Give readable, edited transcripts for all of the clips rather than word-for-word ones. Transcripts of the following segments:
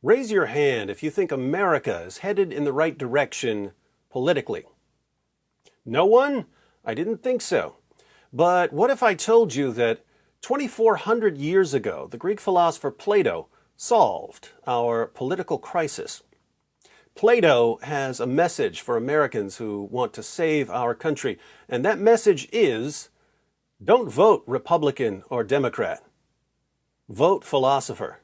Raise your hand if you think America is headed in the right direction politically. No one? I didn't think so. But what if I told you that 2,400 years ago, the Greek philosopher Plato solved our political crisis? Plato has a message for Americans who want to save our country, and that message is, don't vote Republican or Democrat. Vote philosopher.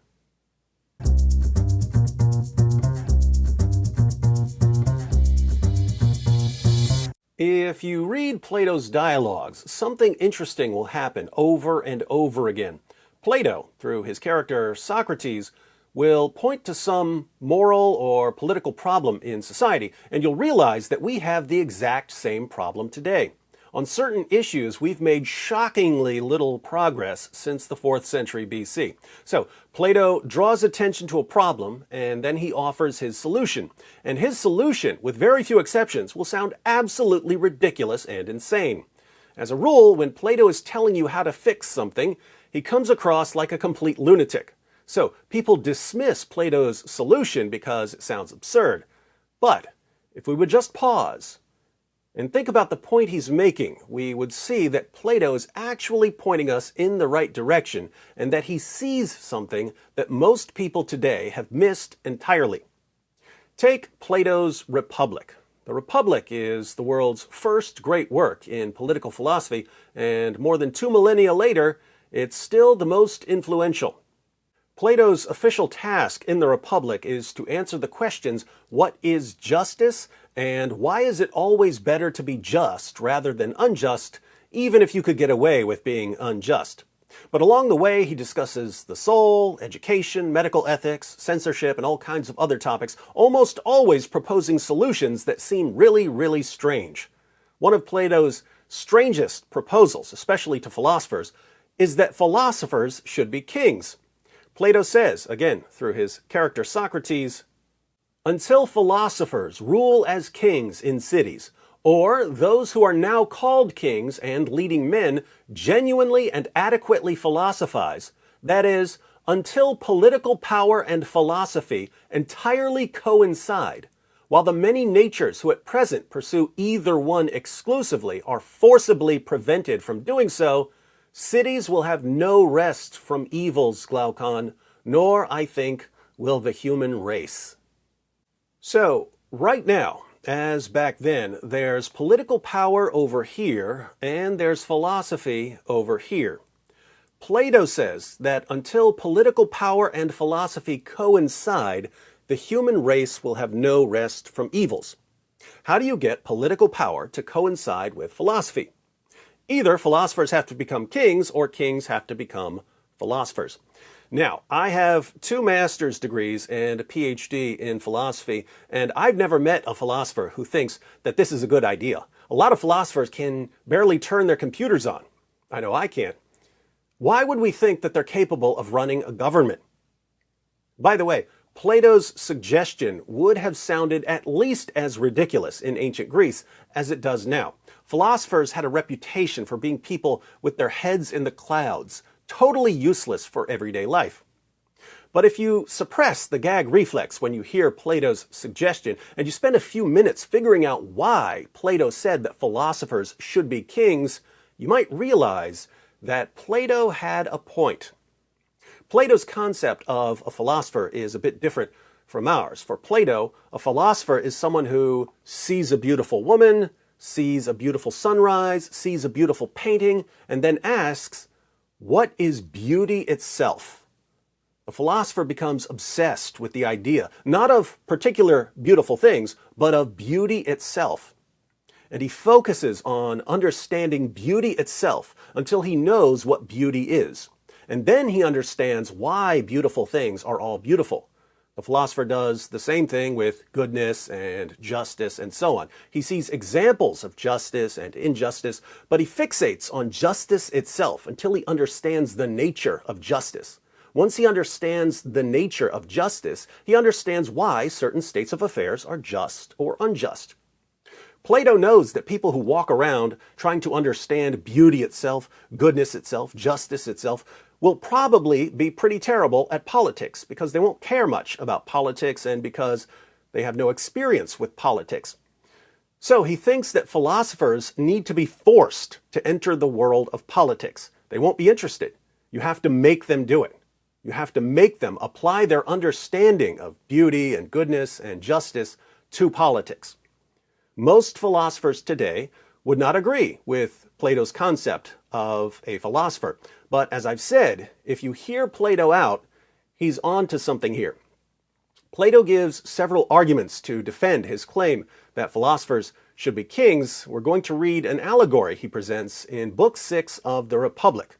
If you read Plato's dialogues, something interesting will happen over and over again. Plato, through his character Socrates, will point to some moral or political problem in society, and you'll realize that we have the exact same problem today. On certain issues, we've made shockingly little progress since the 4th century BC. So, Plato draws attention to a problem, and then he offers his solution. And his solution, with very few exceptions, will sound absolutely ridiculous and insane. As a rule, when Plato is telling you how to fix something, he comes across like a complete lunatic. So, people dismiss Plato's solution because it sounds absurd. But, if we would just pause and think about the point he's making, we would see that Plato is actually pointing us in the right direction and that he sees something that most people today have missed entirely. Take Plato's Republic. The Republic is the world's first great work in political philosophy, and more than 2 millennia later, it's still the most influential. Plato's official task in the Republic is to answer the questions, what is justice, and why is it always better to be just rather than unjust, even if you could get away with being unjust? But along the way, he discusses the soul, education, medical ethics, censorship, and all kinds of other topics, almost always proposing solutions that seem really, really strange. One of Plato's strangest proposals, especially to philosophers, is that philosophers should be kings. Plato says, again, through his character Socrates, until philosophers rule as kings in cities, or those who are now called kings and leading men genuinely and adequately philosophize, that is, until political power and philosophy entirely coincide, while the many natures who at present pursue either one exclusively are forcibly prevented from doing so, cities will have no rest from evils, Glaucon, nor, I think, will the human race. So, right now, as back then, there's political power over here, and there's philosophy over here. Plato says that until political power and philosophy coincide, the human race will have no rest from evils. How do you get political power to coincide with philosophy? Either philosophers have to become kings, or kings have to become philosophers. Now, I have 2 master's degrees and a PhD in philosophy, and I've never met a philosopher who thinks that this is a good idea. A lot of philosophers can barely turn their computers on. I know I can't. Why would we think that they're capable of running a government? By the way, Plato's suggestion would have sounded at least as ridiculous in ancient Greece as it does now. Philosophers had a reputation for being people with their heads in the clouds, totally useless for everyday life. But if you suppress the gag reflex when you hear Plato's suggestion, and you spend a few minutes figuring out why Plato said that philosophers should be kings, you might realize that Plato had a point. Plato's concept of a philosopher is a bit different from ours. For Plato, a philosopher is someone who sees a beautiful woman, sees a beautiful sunrise, sees a beautiful painting, and then asks, what is beauty itself? The philosopher becomes obsessed with the idea, not of particular beautiful things, but of beauty itself. And he focuses on understanding beauty itself until he knows what beauty is. And then he understands why beautiful things are all beautiful. The philosopher does the same thing with goodness and justice and so on. He sees examples of justice and injustice, but he fixates on justice itself until he understands the nature of justice. Once he understands the nature of justice, he understands why certain states of affairs are just or unjust. Plato knows that people who walk around trying to understand beauty itself, goodness itself, justice itself, will probably be pretty terrible at politics because they won't care much about politics and because they have no experience with politics. So he thinks that philosophers need to be forced to enter the world of politics. They won't be interested. You have to make them do it. You have to make them apply their understanding of beauty and goodness and justice to politics. Most philosophers today would not agree with Plato's concept of a philosopher. But as I've said, if you hear Plato out, he's on to something here. Plato gives several arguments to defend his claim that philosophers should be kings. We're going to read an allegory he presents in Book 6 of the Republic.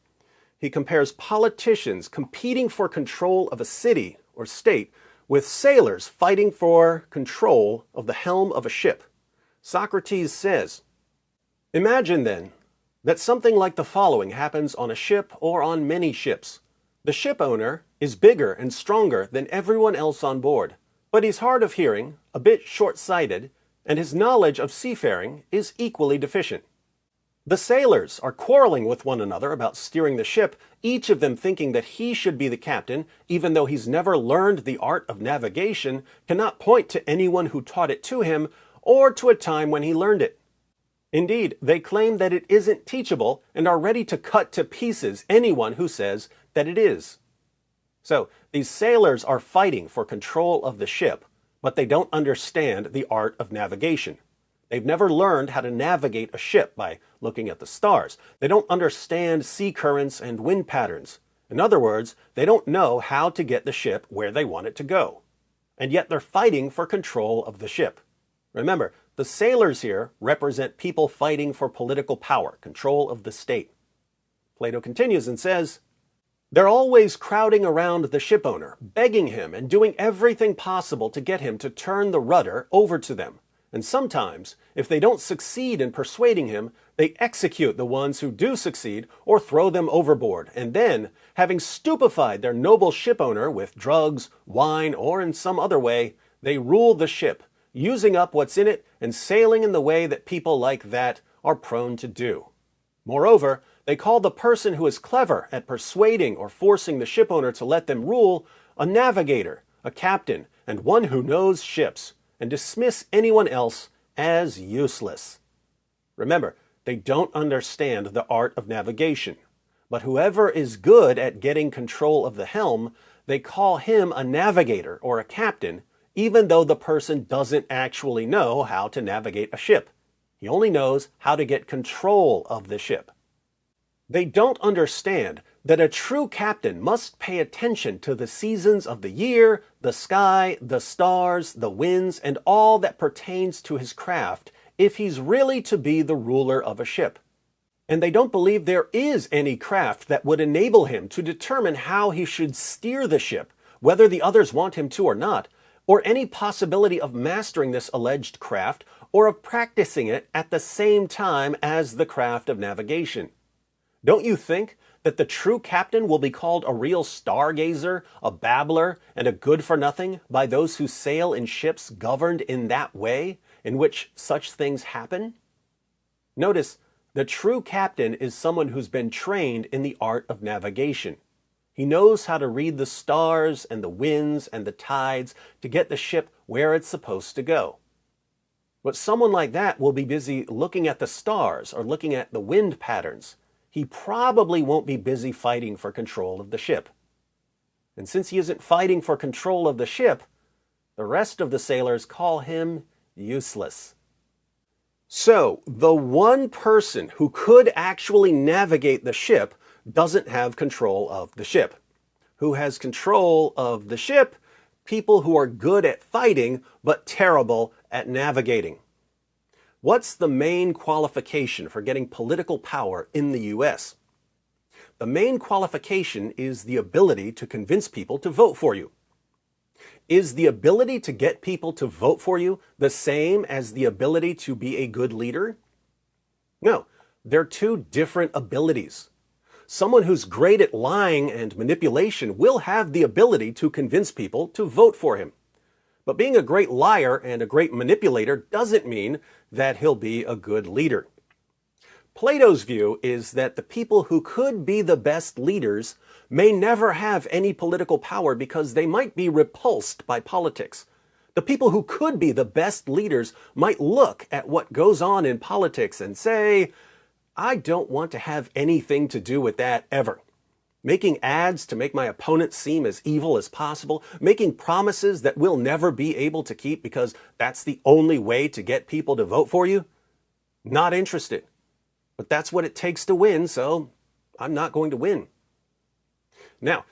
He compares politicians competing for control of a city or state with sailors fighting for control of the helm of a ship. Socrates says, "Imagine then that something like the following happens on a ship or on many ships. The ship owner is bigger and stronger than everyone else on board, but he's hard of hearing, a bit short-sighted, and his knowledge of seafaring is equally deficient. The sailors are quarreling with one another about steering the ship, each of them thinking that he should be the captain, even though he's never learned the art of navigation, cannot point to anyone who taught it to him, or to a time when he learned it. Indeed, they claim that it isn't teachable and are ready to cut to pieces anyone who says that it is." So, these sailors are fighting for control of the ship, but they don't understand the art of navigation. They've never learned how to navigate a ship by looking at the stars. They don't understand sea currents and wind patterns. In other words, they don't know how to get the ship where they want it to go. And yet they're fighting for control of the ship. Remember, the sailors here represent people fighting for political power, control of the state. Plato continues and says, "They're always crowding around the ship owner, begging him and doing everything possible to get him to turn the rudder over to them. And sometimes, if they don't succeed in persuading him, they execute the ones who do succeed or throw them overboard. And then, having stupefied their noble ship owner with drugs, wine, or in some other way, they rule the ship, using up what's in it and sailing in the way that people like that are prone to do. Moreover, they call the person who is clever at persuading or forcing the ship owner to let them rule a navigator, a captain, and one who knows ships, and dismiss anyone else as useless." Remember, they don't understand the art of navigation, but whoever is good at getting control of the helm, they call him a navigator or a captain, even though the person doesn't actually know how to navigate a ship. He only knows how to get control of the ship. They don't understand that a true captain must pay attention to the seasons of the year, the sky, the stars, the winds, and all that pertains to his craft if he's really to be the ruler of a ship. And they don't believe there is any craft that would enable him to determine how he should steer the ship, whether the others want him to or not, or any possibility of mastering this alleged craft or of practicing it at the same time as the craft of navigation. Don't you think that the true captain will be called a real stargazer, a babbler, and a good-for-nothing by those who sail in ships governed in that way, in which such things happen? Notice, the true captain is someone who's been trained in the art of navigation. He knows how to read the stars and the winds and the tides to get the ship where it's supposed to go. But someone like that will be busy looking at the stars or looking at the wind patterns. He probably won't be busy fighting for control of the ship. And since he isn't fighting for control of the ship, the rest of the sailors call him useless. So, the one person who could actually navigate the ship doesn't have control of the ship. Who has control of the ship? People who are good at fighting, but terrible at navigating. What's the main qualification for getting political power in the US? The main qualification is the ability to convince people to vote for you. Is the ability to get people to vote for you the same as the ability to be a good leader? No, they're two different abilities. Someone who's great at lying and manipulation will have the ability to convince people to vote for him. But being a great liar and a great manipulator doesn't mean that he'll be a good leader. Plato's view is that the people who could be the best leaders may never have any political power because they might be repulsed by politics. The people who could be the best leaders might look at what goes on in politics and say, I don't want to have anything to do with that ever. Making ads to make my opponent seem as evil as possible, making promises that we'll never be able to keep because that's the only way to get people to vote for you? Not interested. But that's what it takes to win, so I'm not going to win. Now,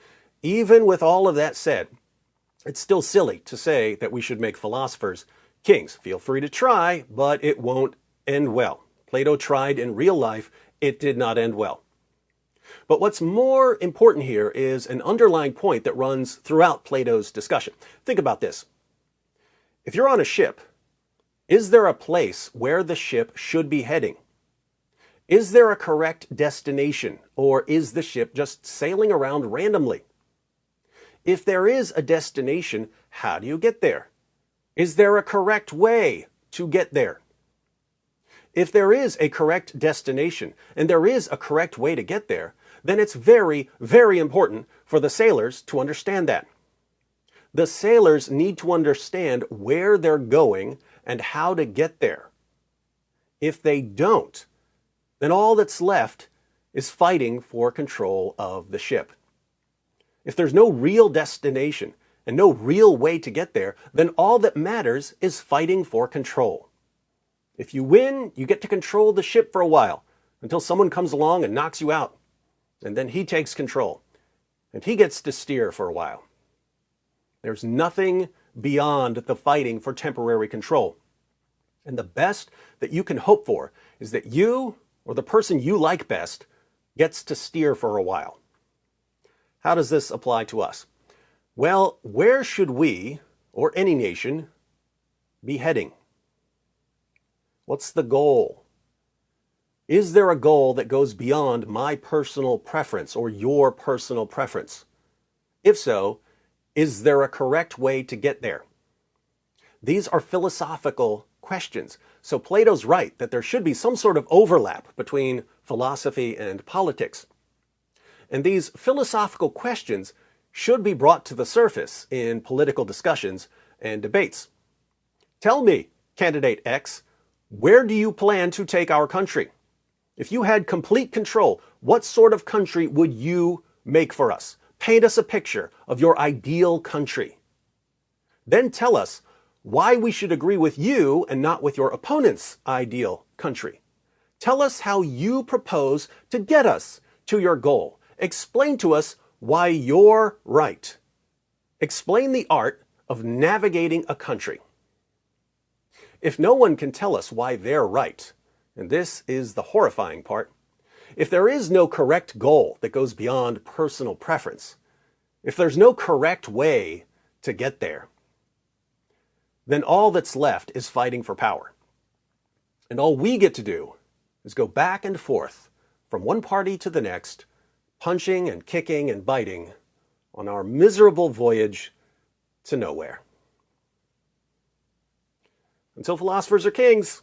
even with all of that said, it's still silly to say that we should make philosophers kings. Feel free to try, but it won't end well. Plato tried in real life. It did not end well. But what's more important here is an underlying point that runs throughout Plato's discussion. Think about this. If you're on a ship, is there a place where the ship should be heading? Is there a correct destination, or is the ship just sailing around randomly? If there is a destination, how do you get there? Is there a correct way to get there? If there is a correct destination and there is a correct way to get there, then it's very, very important for the sailors to understand that. The sailors need to understand where they're going and how to get there. If they don't, then all that's left is fighting for control of the ship. If there's no real destination and no real way to get there, then all that matters is fighting for control. If you win, you get to control the ship for a while until someone comes along and knocks you out. And then he takes control. And he gets to steer for a while. There's nothing beyond the fighting for temporary control. And the best that you can hope for is that you, or the person you like best, gets to steer for a while. How does this apply to us? Well, where should we, or any nation, be heading? What's the goal? Is there a goal that goes beyond my personal preference or your personal preference? If so, is there a correct way to get there? These are philosophical questions. So Plato's right that there should be some sort of overlap between philosophy and politics. And these philosophical questions should be brought to the surface in political discussions and debates. Tell me, candidate X, where do you plan to take our country? If you had complete control, what sort of country would you make for us? Paint us a picture of your ideal country. Then tell us why we should agree with you and not with your opponent's ideal country. Tell us how you propose to get us to your goal. Explain to us why you're right. Explain the art of navigating a country. If no one can tell us why they're right, and this is the horrifying part, if there is no correct goal that goes beyond personal preference, if there's no correct way to get there, then all that's left is fighting for power. And all we get to do is go back and forth from one party to the next, punching and kicking and biting on our miserable voyage to nowhere. Until philosophers are kings,